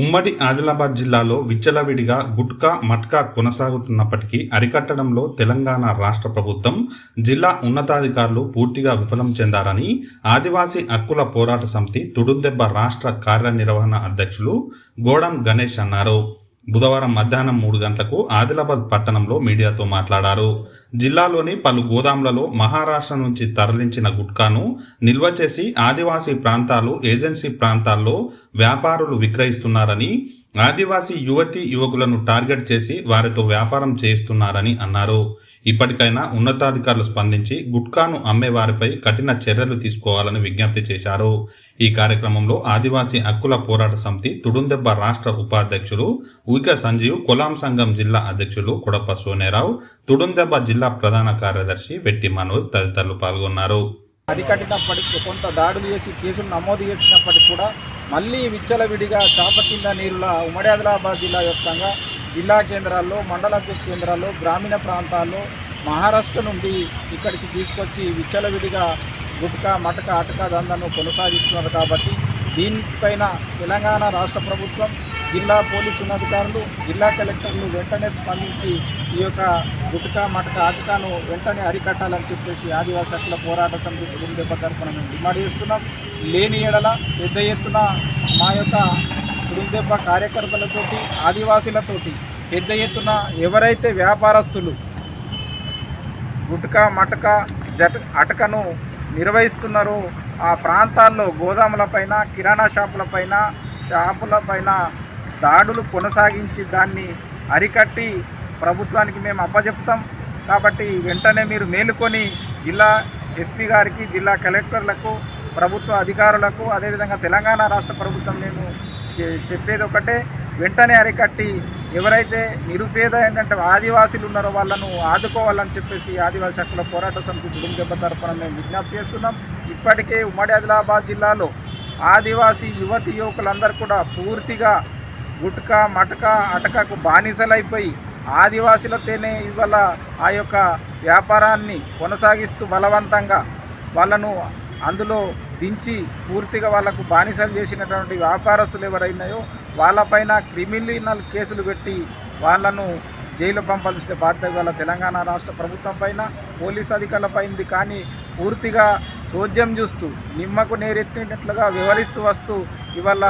ఉమ్మడి ఆదిలాబాద్ జిల్లాలో విచ్చలవిడిగా గుట్కా మట్కా కొనసాగుతున్నప్పటికీ అరికట్టడంలో తెలంగాణ రాష్ట్ర ప్రభుత్వం, జిల్లా ఉన్నతాధికారులు పూర్తిగా విఫలం చెందారని ఆదివాసీ హక్కుల పోరాట సమితి తుడుందెబ్బ రాష్ట్ర కార్యనిర్వహణ అధ్యక్షులు గోడం గణేష్ అన్నారు. బుధవారం మధ్యాహ్నం 3 గంటలకు ఆదిలాబాద్ పట్టణంలో మీడియాతో మాట్లాడారు. జిల్లాలోని పలు గోదాంలలో మహారాష్ట్ర నుంచి తరలించిన గుట్కాను నిల్వ చేసి ఆదివాసీ ప్రాంతాలు, ఏజెన్సీ ప్రాంతాల్లో వ్యాపారులు విక్రయిస్తున్నారని, ఆదివాసీ యువతీ యువకులను టార్గెట్ చేసి వారితో వ్యాపారం చేయిస్తున్నారని అన్నారు. ఇప్పటికైనా ఉన్నతాధికారులు స్పందించి గుట్కాను అమ్మే వారిపై కఠిన చర్యలు తీసుకోవాలని విజ్ఞప్తి చేశారు. ఈ కార్యక్రమంలో ఆదివాసీ హక్కుల పోరాట సమితి తుడుందెబ్బ రాష్ట్ర ఉపాధ్యక్షులు ఉయిక సంజీవ్, కొలాం సంఘం జిల్లా అధ్యక్షులు కొడప్ప సోనేరావు, తుడుందెబ్బ జిల్లా ప్రధాన కార్యదర్శి వెట్టి మనోజ్ తదితరులు పాల్గొన్నారు. అరికట్టినప్పటికీ కొంత దాడులు చేసి కేసులు నమోదు చేసినప్పటికీ కూడా మళ్ళీ విచ్చలవిడిగా చాప కింద నీరుల ఉమ్మడి ఆదిలాబాద్ జిల్లా వ్యాప్తంగా జిల్లా కేంద్రాల్లో, మండల కేంద్రాల్లో, గ్రామీణ ప్రాంతాల్లో మహారాష్ట్ర నుండి ఇక్కడికి తీసుకొచ్చి విచ్చలవిడిగా గుట్కా మటక అటక దందాను కొనసాగిస్తున్నారు. కాబట్టి దీనిపైన తెలంగాణ రాష్ట్ర ప్రభుత్వం, జిల్లా పోలీసు ఉన్నతాధికారులు, జిల్లా కలెక్టర్లు వెంటనే స్పందించి ఈ యొక్క గుట్కా మటక అటకను వెంటనే అరికట్టాలని చెప్పేసి ఆదివాసీ హక్కుల పోరాట సమితి తుడుందెబ్బ తరఫున మేము డిమాండ్ చేస్తున్నాం. లేని ఎడల పెద్ద ఎత్తున మా యొక్క తుడుందెబ్బ కార్యకర్తలతోటి, ఆదివాసీలతోటి పెద్ద ఎత్తున ఎవరైతే వ్యాపారస్తులు గుట్కా మటక అటకను నిర్వహిస్తున్నారో ఆ ప్రాంతాల్లో గోదాములపైన, కిరాణా షాపులపైన దాడులు కొనసాగించి దాన్ని అరికట్టి ప్రభుత్వానికి మేము అప్పచెప్తాం. కాబట్టి వెంటనే మీరు మేలుకొని జిల్లా ఎస్పీ గారికి, జిల్లా కలెక్టర్లకు, ప్రభుత్వ అధికారులకు, అదేవిధంగా తెలంగాణ రాష్ట్ర ప్రభుత్వం మేము చెప్పేది ఒకటే, వెంటనే అరికట్టి ఎవరైతే నిరుపేద ఏంటంటే ఆదివాసీలు ఉన్నారో వాళ్ళను ఆదుకోవాలని చెప్పేసి ఆదివాసీ హక్కుల పోరాట సమితి తుడుందెబ్బ తరఫున మేము విజ్ఞప్తి చేస్తున్నాం. ఇప్పటికే ఉమ్మడి ఆదిలాబాద్ జిల్లాలో ఆదివాసీ యువతి యువకులందరూ కూడా పూర్తిగా గుట్కా మటక అటకకు బానిసలైపోయి ఆదివాసీలతోనే ఇవాళ ఆ యొక్క వ్యాపారాన్ని కొనసాగిస్తూ బలవంతంగా వాళ్ళను అందులో దించి పూర్తిగా వాళ్లకు బానిసలు చేసినటువంటి వ్యాపారస్తులు ఎవరైనాయో వాళ్ళపైన క్రిమినల్ కేసులు పెట్టి వాళ్ళను జైలు పంపాల్సిన బాధ్యత వాళ్ళ తెలంగాణ రాష్ట్ర ప్రభుత్వం పైన, పోలీసు అధికారులపైంది. కానీ పూర్తిగా చోద్యం చూస్తూ నిమ్మకు నేరెత్తినట్లుగా వ్యవహరిస్తూ వస్తూ ఇవాళ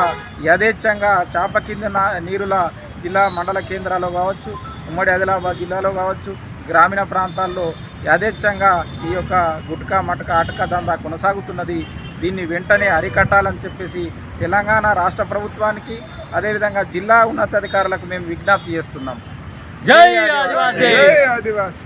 యథేచ్ఛంగా చాప కింద నీరుల జిల్లా మండల కేంద్రాల్లో కావచ్చు, ఉమ్మడి ఆదిలాబాద్ జిల్లాలో కావచ్చు, గ్రామీణ ప్రాంతాల్లో యథేచ్ఛంగా ఈ యొక్క గుట్కా మటక అటక దందా కొనసాగుతున్నది. దీన్ని వెంటనే అరికట్టాలని చెప్పేసి తెలంగాణ రాష్ట్ర ప్రభుత్వానికి, అదేవిధంగా జిల్లా ఉన్నతాధికారులకు మేము విజ్ఞప్తి చేస్తున్నాం. జై ఆదివాసీ. జై ఆదివాసీ.